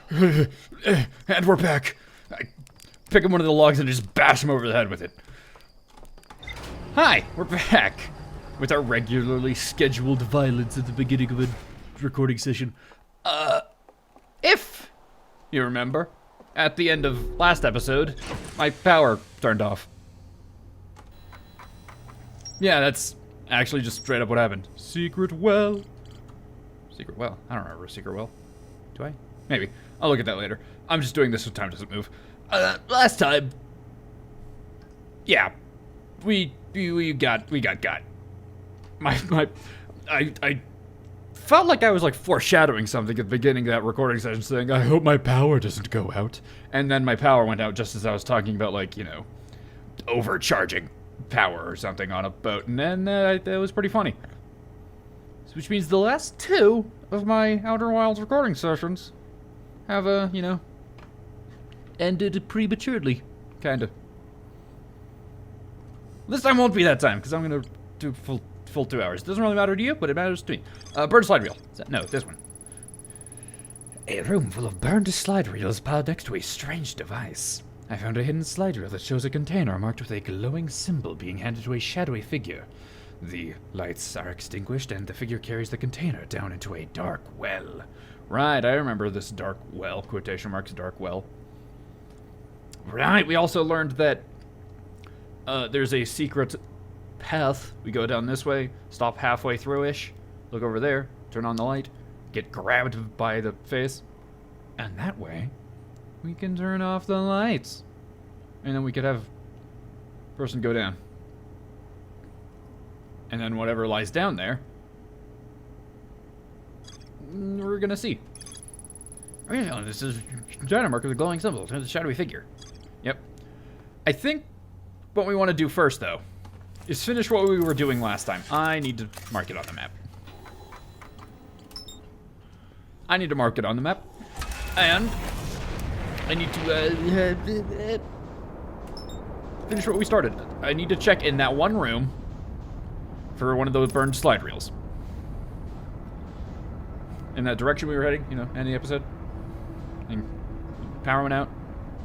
And we're back. I pick up one of the logs and just bash him over the head with it. Hi, we're back. With our regularly scheduled violence at the beginning of a recording session. If you remember, at the end of last episode, my power turned off. Yeah, that's actually just straight up what happened. Secret well. Secret well? I don't remember a secret well. Do I? Maybe. I'll look at that later. I'm just doing this so time doesn't move. Last time. Yeah. We got. I felt like I was like foreshadowing something at the beginning of that recording session saying, I hope my power doesn't go out. And then my power went out just as I was talking about, like, you know, overcharging power or something on a boat. And then that was pretty funny. Which means the last two of my Outer Wilds recording sessions have, you know, ended prematurely. Kinda. This time won't be that time, because I'm gonna do full 2 hours. It doesn't really matter to you, but it matters to me. Burned slide reel. No, this one. A room full of burned slide reels piled next to a strange device. I found a hidden slide reel that shows a container marked with a glowing symbol being handed to a shadowy figure. The lights are extinguished and the figure carries the container down into a dark well. Right, I remember this dark well, quotation marks, dark well. Right, we also learned that there's a secret path. We go down this way, stop halfway through-ish, look over there, turn on the light, get grabbed by the face, and that way we can turn off the lights. And then we could have person go down. And then whatever lies down there, we're gonna see. Oh, this is China mark with a glowing symbol. There's a shadowy figure. Yep. I think what we want to do first, though, is finish what we were doing last time. I need to mark it on the map. I need to mark it on the map. And I need to finish what we started. I need to check in that one room for one of those burned slide reels. In that direction we were heading, you know, end the episode. And power went out.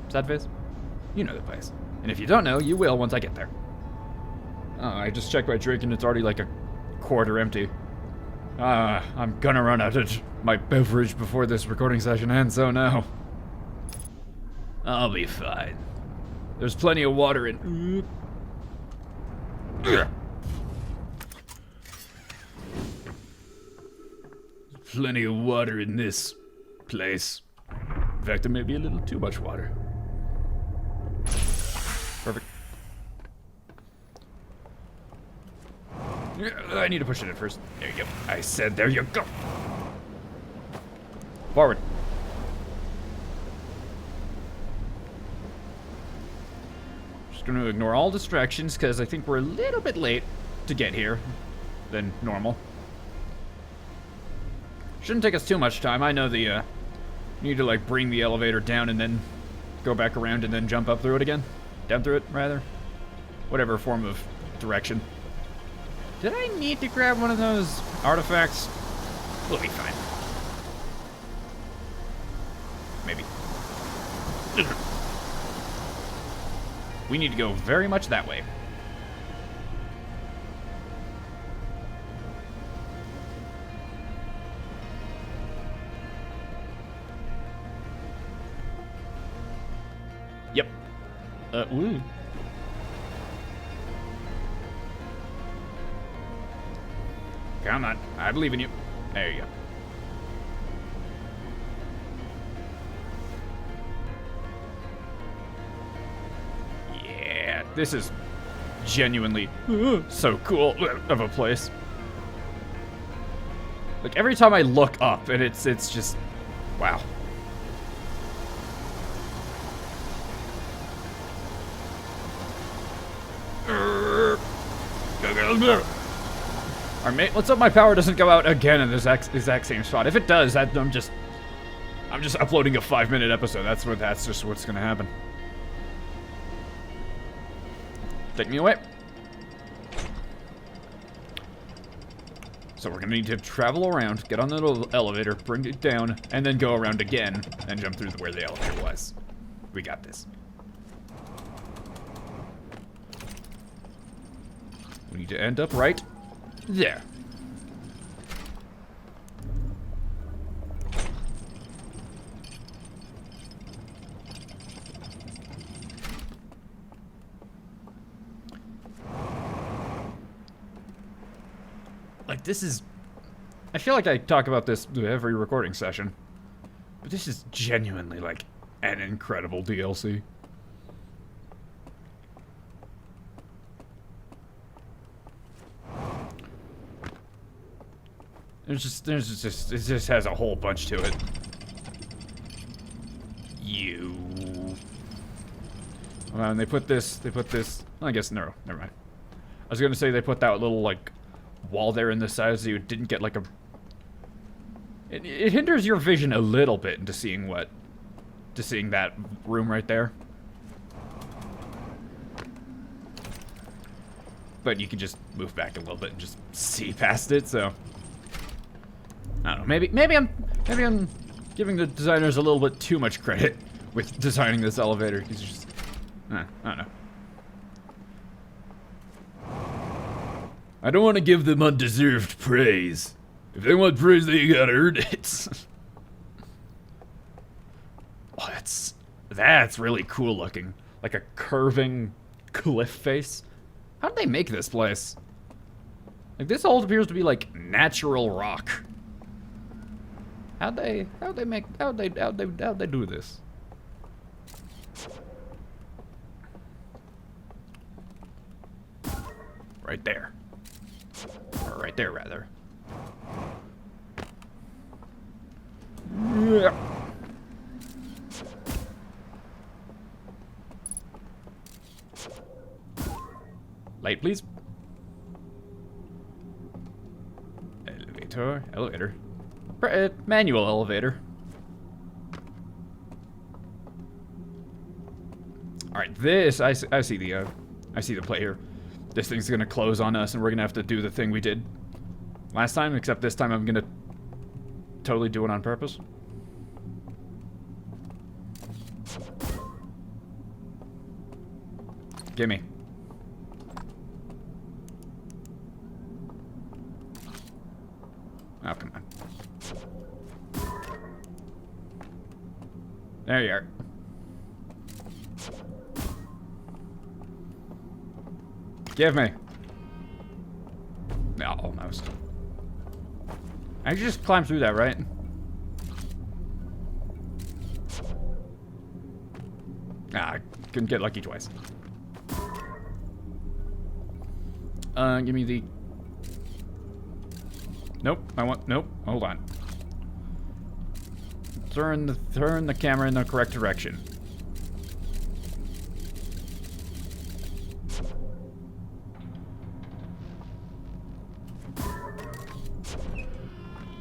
Sad face. You know the place. And if you don't know, you will once I get there. Oh, I just checked my drink and it's already like a quarter empty. I'm gonna run out of my beverage before this recording session ends, so no. I'll be fine. There's plenty of water in... Plenty of water in this place. In fact, there may be a little too much water. Perfect. I need to push it in first. There you go. I said there you go. Forward. Just gonna ignore all distractions because I think we're a little bit late to get here than normal. Shouldn't take us too much time. I know the, need to, like, bring the elevator down and then go back around and then jump up through it again. Down through it, rather. Whatever form of direction. Did I need to grab one of those artifacts? We'll be fine. Maybe. We need to go very much that way. Yep. Ooh. Come on, I believe in you. There you go. Yeah, this is genuinely so cool of a place. Like, every time I look up, and it's just, wow. Alright, let's hope my power doesn't go out again in this exact same spot. If it does, I'm just uploading a 5-minute episode. That's just what's gonna happen. Take me away. So we're gonna need to travel around, get on the little elevator, bring it down, and then go around again, and jump through where the elevator was. We got this. We need to end up right there. Like, this is... I feel like I talk about this every recording session, but this is genuinely, like, an incredible DLC. It just has a whole bunch to it. And they put this, I guess, no, never mind. I was gonna say they put that little, like, wall there in the side so you didn't get, like, a... It hinders your vision a little bit into seeing that room right there. But you can just move back a little bit and just see past it, so... I don't know, maybe I'm giving the designers a little bit too much credit with designing this elevator. It's just... I don't know. I don't want to give them undeserved praise. If they want praise, they gotta earn it. Oh, that's really cool looking. Like a curving cliff face. How did they make this place? Like, this all appears to be like natural rock. How'd they do this? Right there. Or right there, rather. Yeah. Light, please. Elevator. Manual elevator. All right, this I see the play here. This thing's gonna close on us, and we're gonna have to do the thing we did last time. Except this time, I'm gonna totally do it on purpose. Gimme. Oh, come on. There you are. Give me. No, almost. I can just climb through that, right? Ah, I couldn't get lucky twice. Give me the... Nope, nope, hold on. Turn the camera in the correct direction.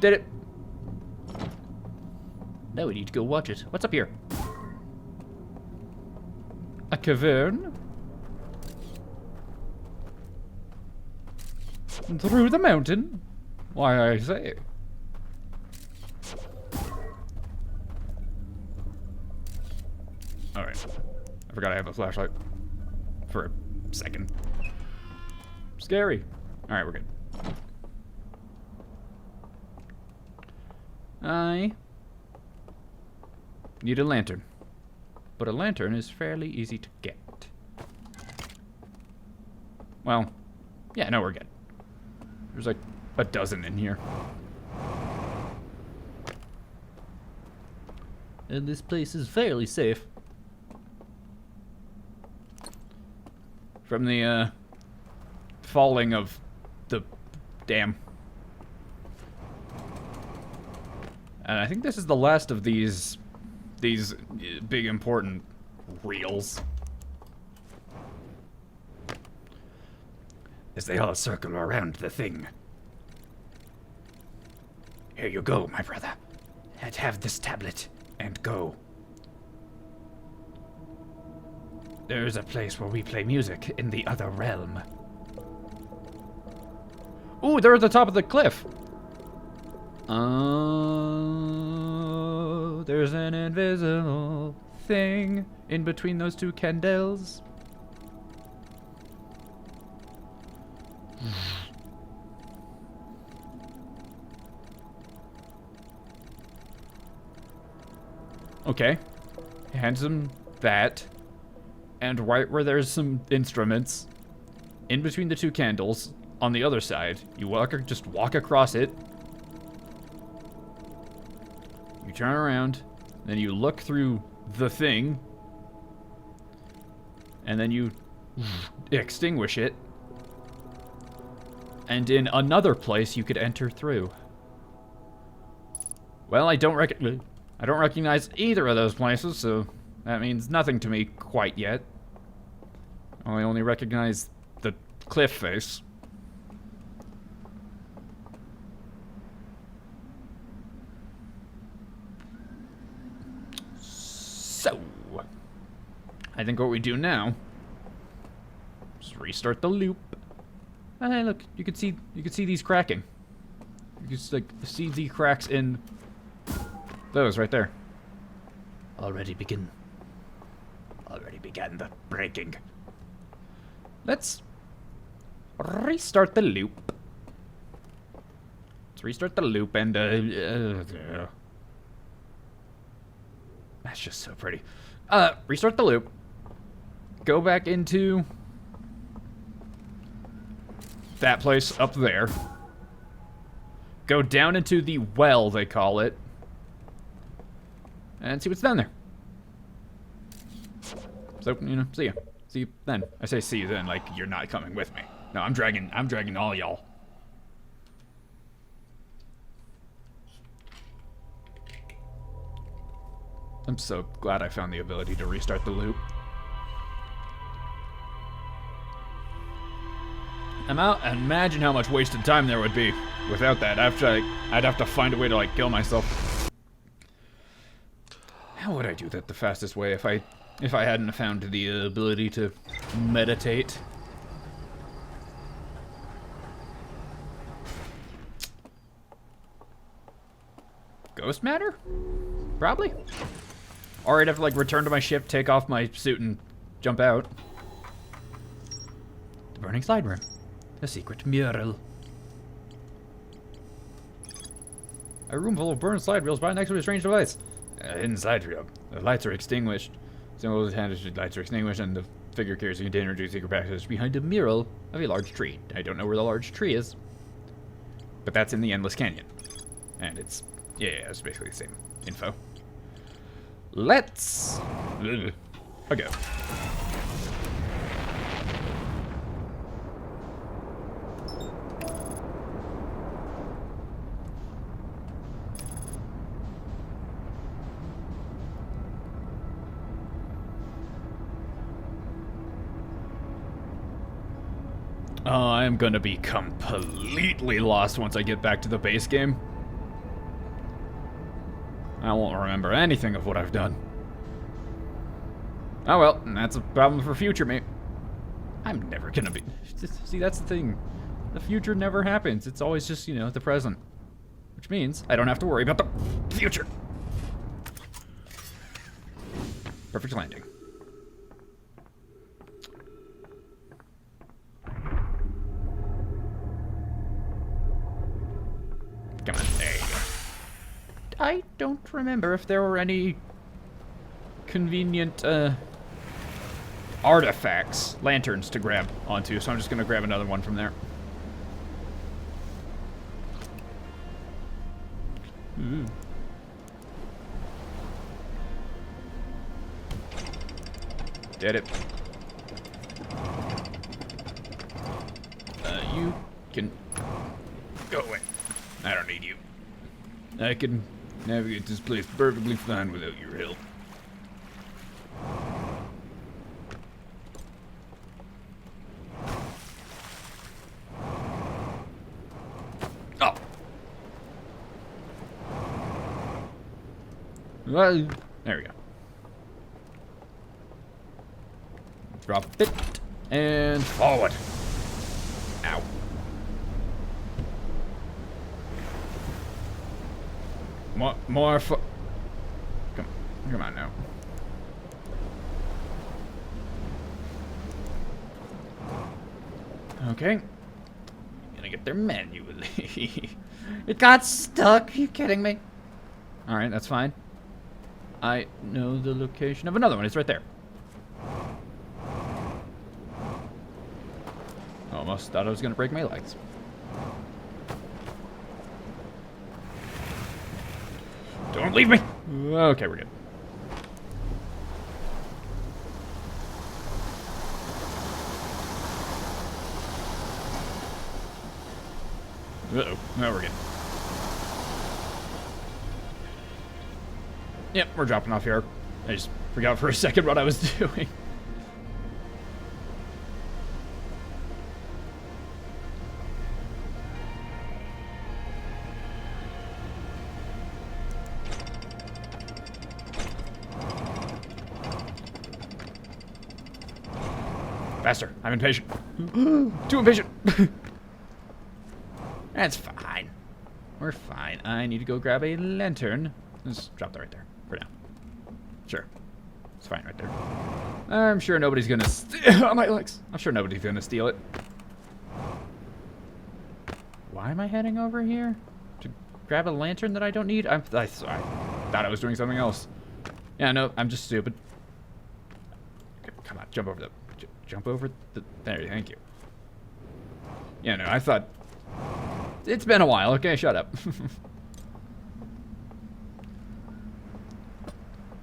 Did it. Now we need to go watch it. What's up here? A cavern? Through the mountain? Why, I say. Alright. I forgot I have a flashlight. For a second. Scary. Alright, we're good. I need a lantern. But a lantern is fairly easy to get. Well, yeah, no, we're good. There's like a dozen in here. And this place is fairly safe. From the, falling of the dam. And I think this is the last of these big important reels. As they all circle around the thing. Here you go, my brother. And have this tablet and go. There is a place where we play music in the other realm. Ooh, they're at the top of the cliff. There's an invisible thing in between those two candles. Okay. Hands him that. And right where there's some instruments, in between the two candles, on the other side, you just walk across it. You turn around, then you look through the thing, and then you extinguish it. And in another place you could enter through. Well, I don't recognize either of those places, so that means nothing to me quite yet. I only recognize the cliff face. So, I think what we do now is restart the loop. And hey, look, you can see these cracking. You can just, like, see the cracks in those right there. Already began the breaking. Let's restart the loop. Let's restart the loop and that's just so pretty. Restart the loop. Go back into that place up there. Go down into the well, they call it. And see what's down there. So, you know, see you. See you then. I say see you then, like you're not coming with me. No, I'm dragging all y'all. I'm so glad I found the ability to restart the loop. Imagine how much wasted time there would be without that. I'd have to find a way to, like, kill myself. How would I do that the fastest way if I hadn't found the ability to meditate? Ghost matter? Probably. Or I'd have to, like, return to my ship, take off my suit, and jump out. The burning slide room. The secret mural. A room full of burned slide reels right next to a strange device. Hidden slide reel. The lights are extinguished. Symbols handed lights are extinguished, and the figure carries a container to a secret passage behind a mural of a large tree. I don't know where the large tree is, but that's in the Endless Canyon. And it's, yeah, it's basically the same info. Let's go. Oh, I'm gonna be completely lost once I get back to the base game. I won't remember anything of what I've done. Oh well, that's a problem for future me. I'm never gonna be... See, that's the thing. The future never happens. It's always just, you know, the present. Which means I don't have to worry about the future. Perfect landing. Come on, there you go. I don't remember if there were any convenient artifacts, lanterns to grab onto, so I'm just gonna grab another one from there. Ooh. Did it. You can go away. I don't need you. I can navigate this place perfectly fine without your help. Oh! Well, there we go. Drop it, and forward. Ow. More Come on now. Okay. Gonna get there manually. It got stuck. Are you kidding me? Alright, that's fine. I know the location of another one. It's right there. Almost thought I was gonna break my legs. Don't leave me! Okay, we're good. Uh-oh. No, we're good. Yep, we're dropping off here. I just forgot for a second what I was doing. Faster. I'm impatient. Too impatient. That's fine. We're fine. I need to go grab a lantern. Let's drop that right there for now. Sure. It's fine right there. I'm sure nobody's gonna steal my legs. I'm sure nobody's gonna steal it. Why am I heading over here? To grab a lantern that I don't need? I thought I was doing something else. Yeah, no, I'm just stupid. Okay, come on, jump over the... Jump over the... There, thank you. Yeah, no, I thought... It's been a while, okay? Shut up.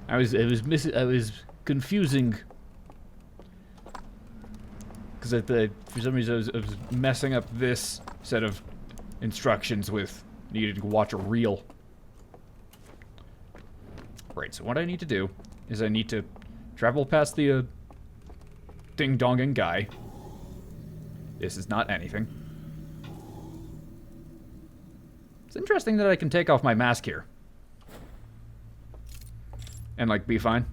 I was confusing... Because for some reason I was messing up this set of instructions with needing to watch a reel. Right, so what I need to do is I need to travel past the ding-donging guy. This is not anything. It's interesting that I can take off my mask here. And, like, be fine.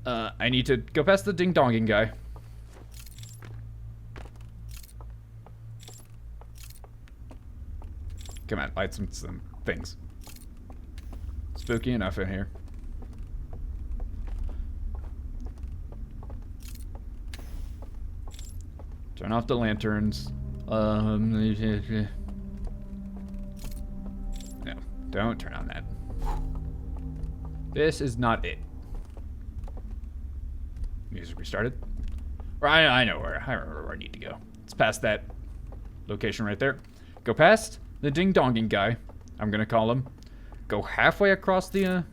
I need to go past the ding-donging guy. Come on, light some things. Spooky enough in here. Turn off the lanterns. No, don't turn on that. This is not it. Music restarted. I know where. I remember where I need to go. It's past that location right there. Go past the ding-donging guy. I'm gonna call him. Go halfway across the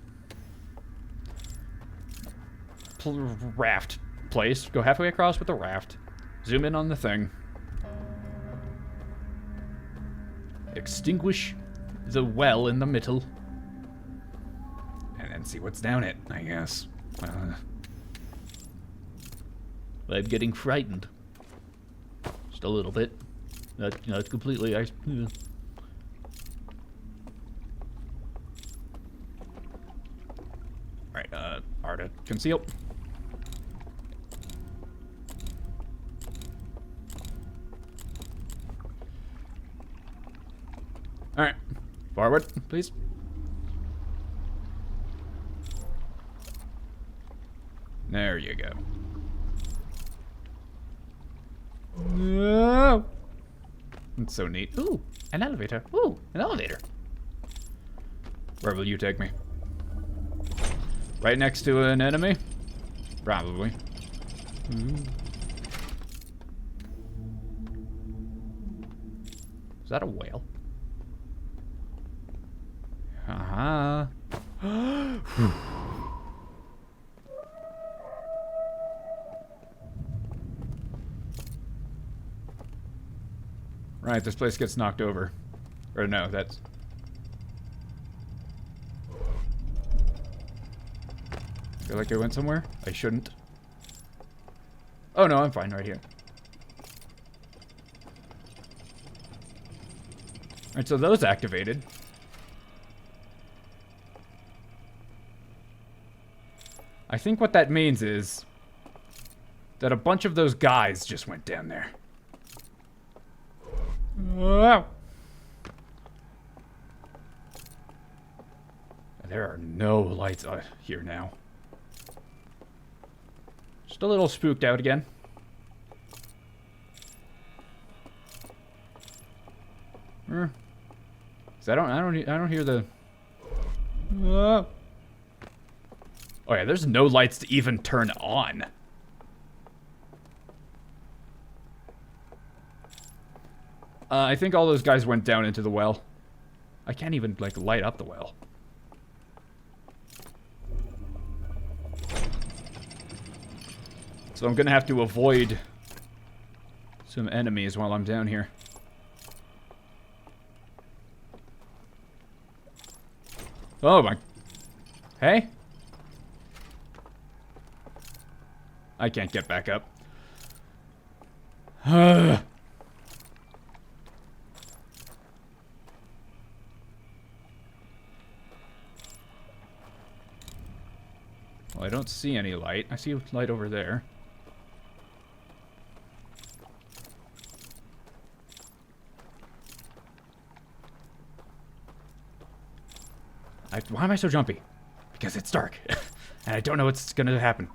raft place. Go halfway across with the raft. Zoom in on the thing. Extinguish the well in the middle. And then see what's down it, I guess. I'm getting frightened. Just a little bit. Not completely. Alright, R to conceal. Alright, forward, please. There you go. No! That's so neat. Ooh, an elevator. Ooh, an elevator. Where will you take me? Right next to an enemy? Probably. Is that a whale? Uh-huh. Right, this place gets knocked over. Or no, that's... Feel like I went somewhere? I shouldn't. Oh no, I'm fine right here. Alright, so those activated. I think what that means is that a bunch of those guys just went down there. There are no lights here now. Just a little spooked out again. 'Cause I don't hear the. Oh yeah, there's no lights to even turn on. I think all those guys went down into the well. I can't even, like, light up the well. So I'm gonna have to avoid some enemies while I'm down here. Oh my... Hey? I can't get back up. Well, I don't see any light. I see a light over there. Why am I so jumpy? Because it's dark. And I don't know what's gonna happen.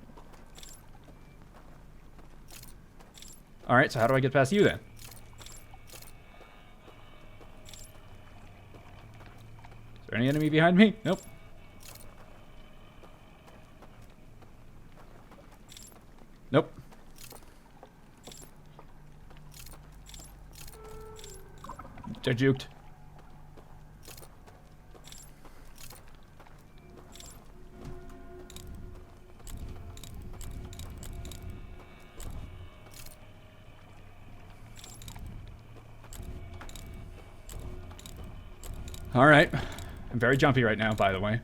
Alright, so how do I get past you then? Is there any enemy behind me? Nope. Nope. I juked. Alright. I'm very jumpy right now, by the way.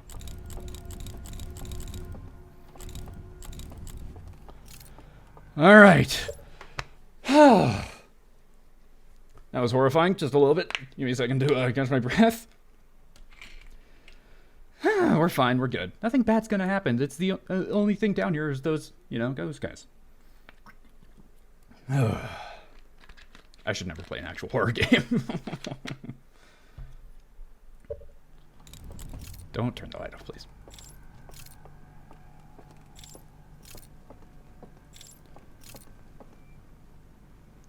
Alright. That was horrifying, just a little bit. Give me a second to catch my breath. We're fine, we're good. Nothing bad's gonna happen. It's the only thing down here is those, you know, those guys. I should never play an actual horror game. Don't turn the light off, please.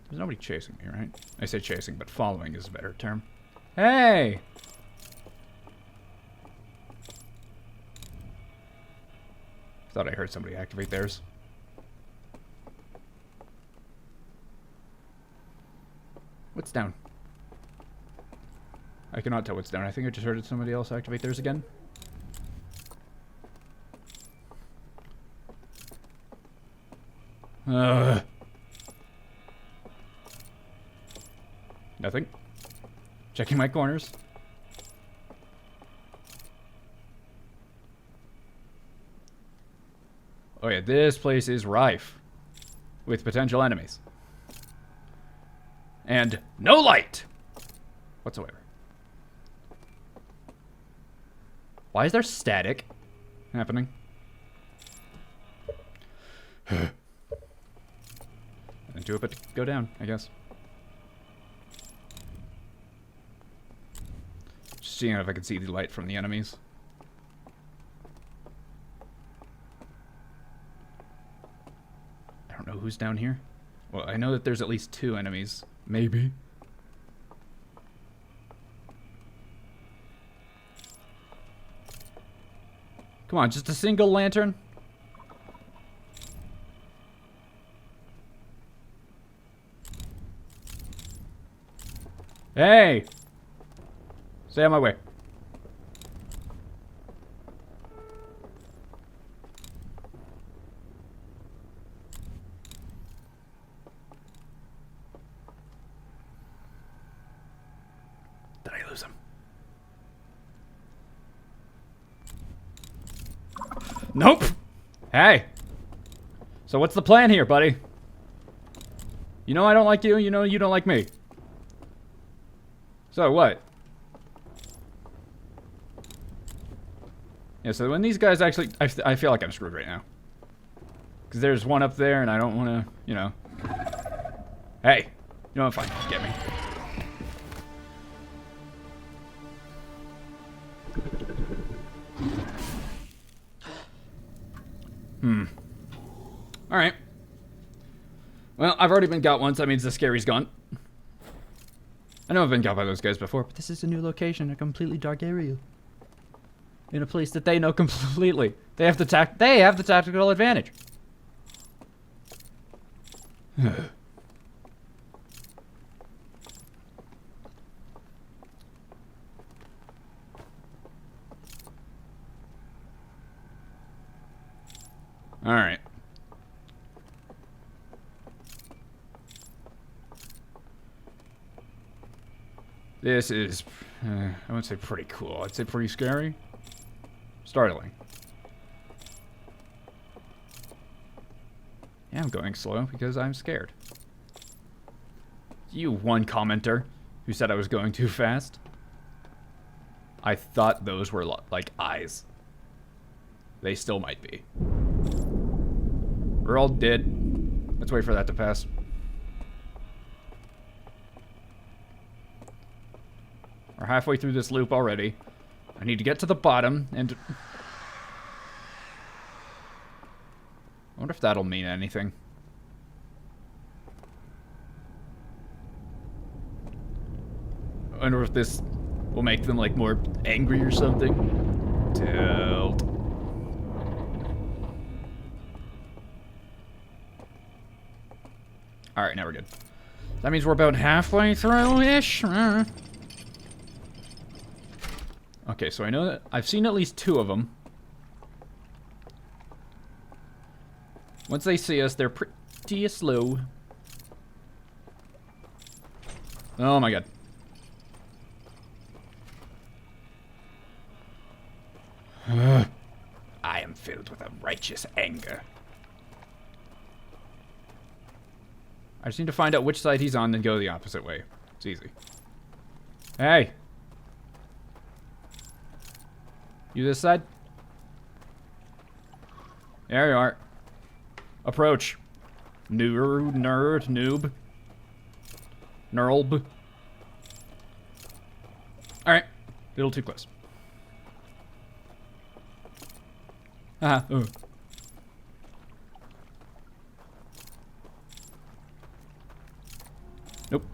There's nobody chasing me, right? I say chasing, but following is a better term. Hey! Thought I heard somebody activate theirs. What's down? I cannot tell what's down. I think I just heard somebody else activate theirs again. Nothing. Checking my corners. Oh yeah, this place is rife with potential enemies. And no light whatsoever. Why is there static happening? And do it, but go down, I guess. Just seeing if I can see the light from the enemies. I don't know who's down here. Well, I know that there's at least 2 enemies. Maybe. Come on, just a single lantern? Hey! Stay on my way. Did I lose him? Nope! Hey! So what's the plan here, buddy? You know I don't like you, you know you don't like me. So what? Yeah, so when these guys actually... I feel like I'm screwed right now. Because there's one up there and I don't want to, you know... Hey! You know what, fine. Get me. Alright. Well, I've already been got once. That means the scary's gone. I know I've been got by those guys before, but this is a new location, a completely dark area. In a place that they know completely. They have the tactical advantage. Alright. This is, I wouldn't say pretty cool. I'd say pretty scary. Startling. Yeah, I'm going slow because I'm scared. You one commenter who said I was going too fast. I thought those were like eyes. They still might be. We're all dead. Let's wait for that to pass. We're halfway through this loop already. I need to get to the bottom and... I wonder if that'll mean anything. I wonder if this will make them, like, more angry or something. Tilt. Alright, now we're good. That means we're about halfway through-ish. Okay, so I know that I've seen at least 2 of them. Once they see us, they're pretty slow. Oh my god. I am filled with a righteous anger. I just need to find out which side he's on and go the opposite way. It's easy. Hey! You this side? There you are. Approach. Noob. Nurlb. Alright. A little too close. Haha. Nope.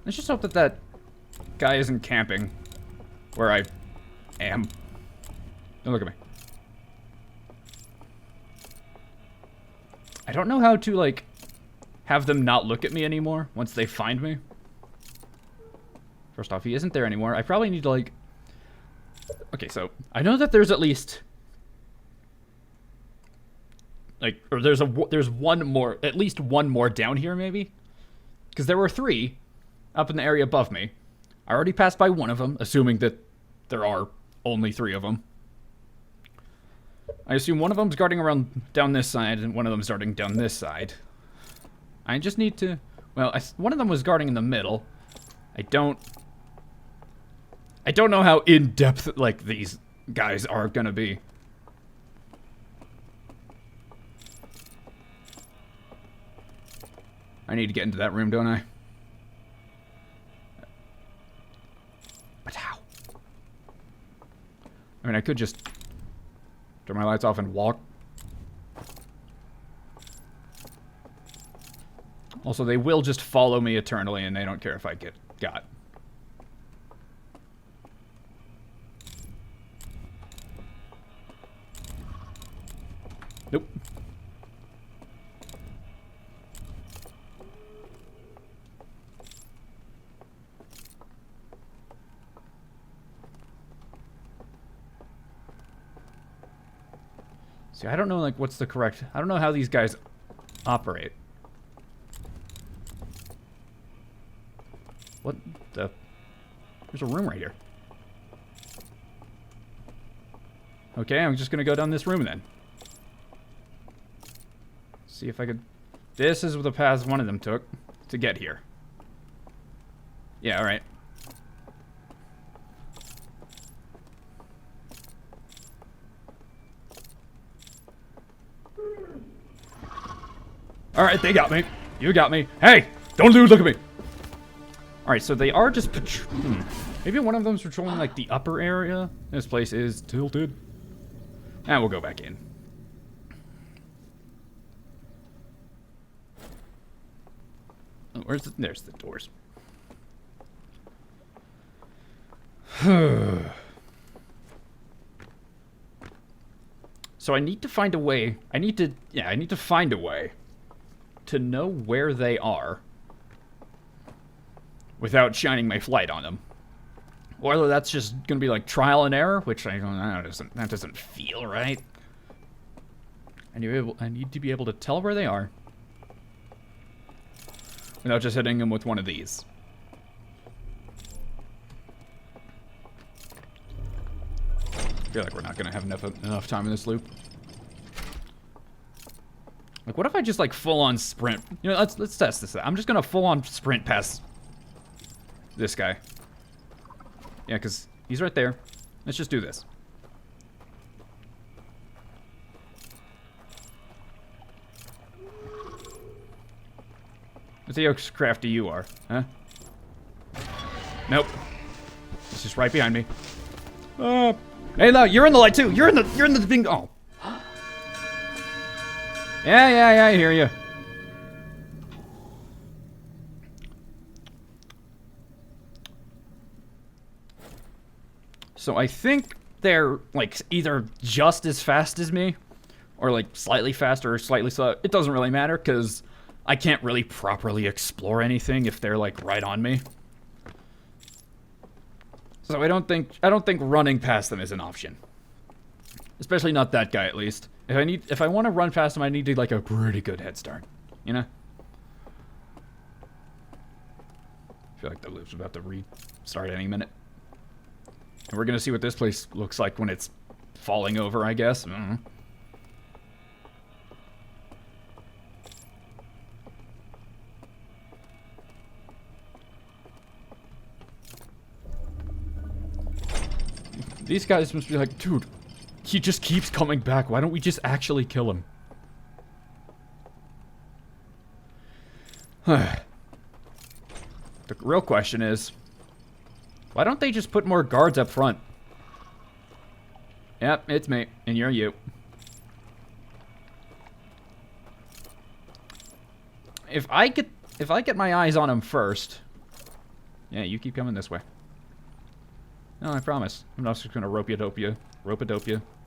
Let's just hope that that guy isn't camping where I am. Don't look at me. I don't know how to, like, have them not look at me anymore once they find me. First off, he isn't there anymore. I probably need to, like... Okay, so I know that there's at least... Like, or there's one more, at least one more down here, maybe? Because there were 3 up in the area above me. I already passed by one of them, assuming that there are only 3 of them. I assume one of them's guarding around down this side, and one of them's guarding down this side. I just need to... Well, one of them was guarding in the middle. I don't know how in-depth, like, these guys are gonna be. I need to get into that room, don't I? But how? I mean, I could just turn my lights off and walk. Also, they will just follow me eternally, and they don't care if I get got. Nope. See, I don't know, like, what's the correct... I don't know how these guys operate. What the... There's a room right here. Okay, I'm just gonna go down this room then. See if I could... This is the path one of them took to get here. Yeah, alright. Alright, they got me. You got me. Hey! Don't look at me! Alright, so they are just Maybe one of them's patrolling, like, the upper area. This place is tilted. And we'll go back in. Oh, there's the doors. So I need to find a way. I need to find a way to know where they are without shining my flight on them. Whether that's just gonna be like trial and error, which I don't know, that doesn't feel right. I need to be able to tell where they are without just hitting them with one of these. I feel like we're not gonna have enough time in this loop. Like, what if I just like full on sprint? You know, let's test this out. I'm just gonna full on sprint past this guy. Yeah, because he's right there. Let's just do this. Let's see how crafty you are, huh? Nope. It's just right behind me. Hey, no, you're in the light too. You're in the thing. Oh. Yeah, I hear you. So I think they're like either just as fast as me, or like slightly faster or slightly slow. It doesn't really matter because I can't really properly explore anything if they're like right on me. So I don't think running past them is an option. Especially not that guy, at least. If I want to run past him, I need to like a pretty good head start, you know? I feel like the loop's about to restart any minute. And we're gonna see what this place looks like when it's falling over, I guess. I don't know. These guys must be like, dude, he just keeps coming back. Why don't we just actually kill him? The real question is, why don't they just put more guards up front? Yep, it's me, and you're you. If I get my eyes on him first, yeah, you keep coming this way. No, I promise. I'm not just gonna rope-a-dope you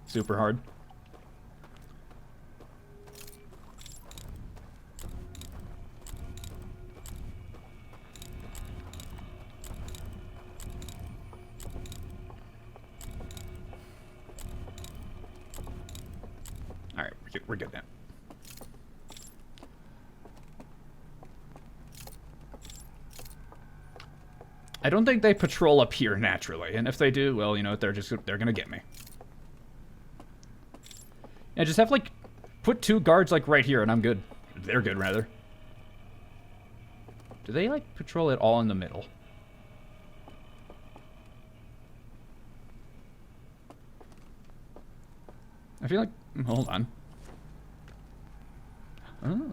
super hard. All right, we're good now. I don't think they patrol up here naturally, and if they do, well, you know, they're gonna get me. Yeah, just have like put 2 guards like right here, and I'm good. They're good, rather. Do they like patrol it all in the middle? I feel like, hold on. Oh.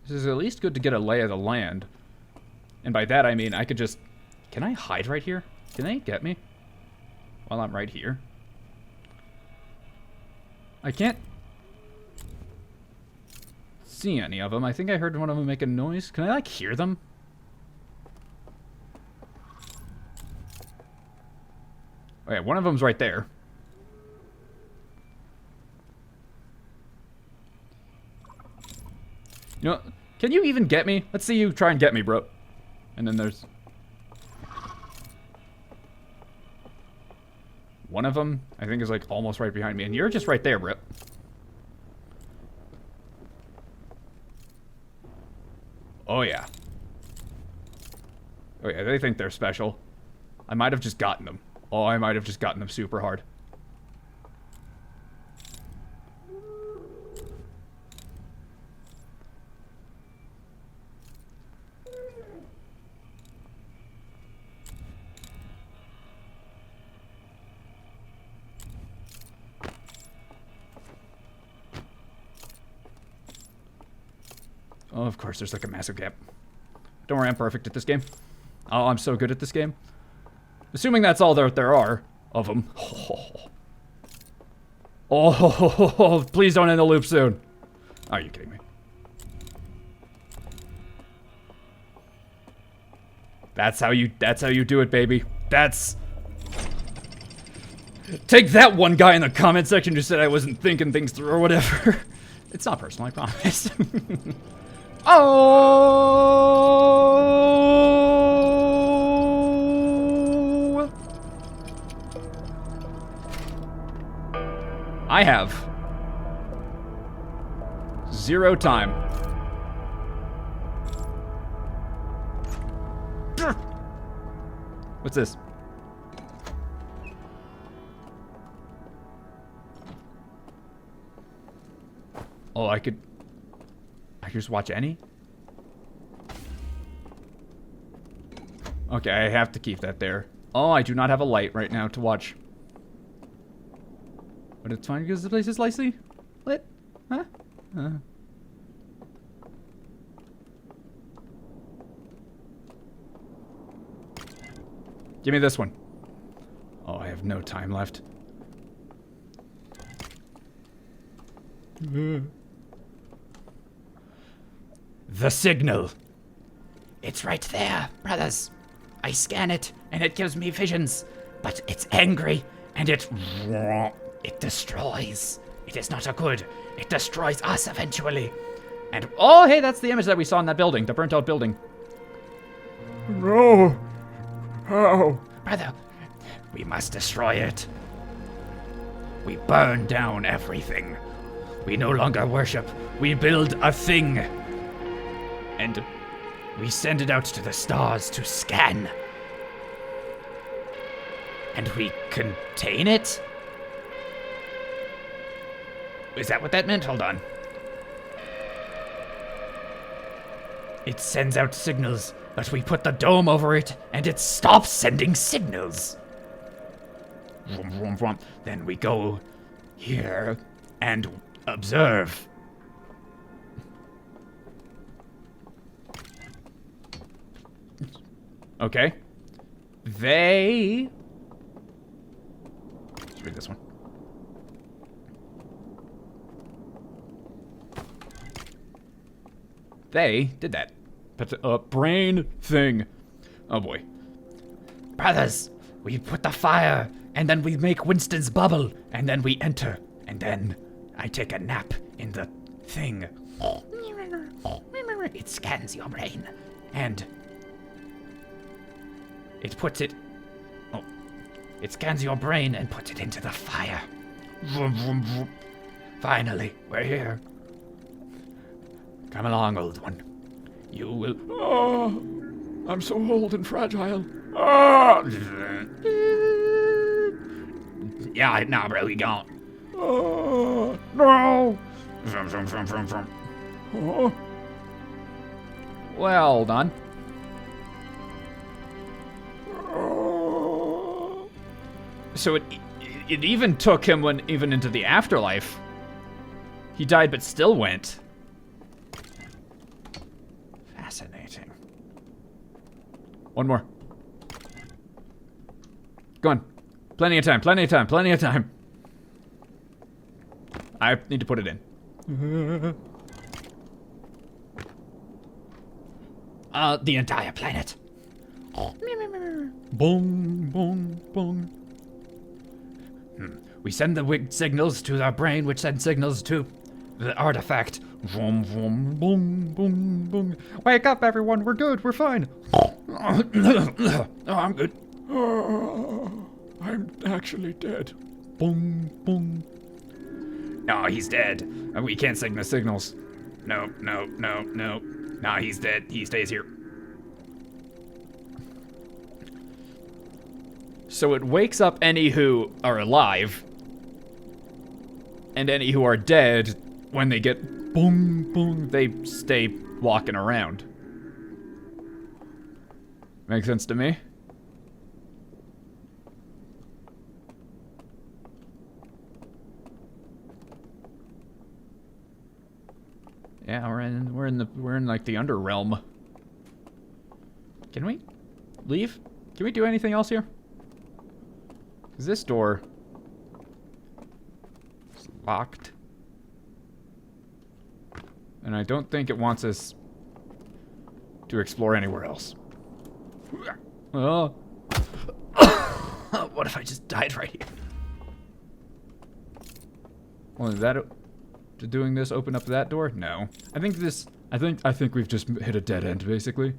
This is at least good to get a lay of the land. And by that I mean I could just... Can I hide right here? Can they get me? While I'm right here? I can't see any of them. I think I heard one of them make a noise. Can I like hear them? Oh yeah, one of them's right there. You know, can you even get me? Let's see you try and get me, bro. And then there's... One of them, I think, is like almost right behind me. And you're just right there, bro. Oh, yeah. Oh, yeah, they think they're special. I might have just gotten them. Oh, I might have just gotten them super hard. Oh, of course, there's like a massive gap. Don't worry, I'm perfect at this game. Oh, I'm so good at this game. Assuming that's all there are of them. Oh, please don't end the loop soon. Are you kidding me? That's how you do it, baby. Take that, one guy in the comment section who said I wasn't thinking things through or whatever. It's not personal, I promise. Oh! I have 0 time. What's this? Oh, I could just watch any? Okay, I have to keep that there. Oh, I do not have a light right now to watch. But it's fine because the place is slightly lit. Huh? Give me this one. Oh, I have no time left. The signal. It's right there, brothers. I scan it, and it gives me visions. But it's angry, and it destroys. It is not a good. It destroys us eventually. And oh, hey, that's the image that we saw in that building, the burnt out building. No. How? Brother, we must destroy it. We burn down everything. We no longer worship. We build a thing. And we send it out to the stars to scan. And we contain it? Is that what that meant? Hold on. It sends out signals, but we put the dome over it, and it stops sending signals. Vroom, vroom, vroom. Then we go here and observe. Okay. Let's read this one. They did that. But brain thing. Oh boy. Brothers, we put the fire, and then we make Winston's bubble, and then we enter, and then I take a nap in the thing. It scans your brain, and it puts it... Oh. It scans your brain and puts it into the fire. Vroom, vroom, vroom. Finally, we're here. Come along, old one. You will... Oh, I'm so old and fragile. Oh. Yeah, nah, bro, we gone. Oh, no. Vroom, vroom, vroom, vroom, vroom. Oh. Well done. Oh. So it even took him even into the afterlife. He died but still went. Fascinating. One more. Go on. Plenty of time, plenty of time, plenty of time. I need to put it in. The entire planet. Boom, boom, boom. We send the signals to our brain, which sends signals to the artifact. Boom, boom, boom, boom, boom. Wake up, everyone. We're good. We're fine. Oh, I'm good. Oh, I'm actually dead. Boom, boom. No, he's dead. We can't send the signals. No, no, no, no. Nah, he's dead. He stays here. So it wakes up any who are alive, and any who are dead, when they get boom, boom, they stay walking around. Makes sense to me. Yeah, we're in like the underrealm. Can we leave? Can we do anything else here? Is this door is locked? And I don't think it wants us to explore anywhere else. Oh. What if I just died right here? Well, is that doing this open up that door? No. I think we've just hit a dead end, basically.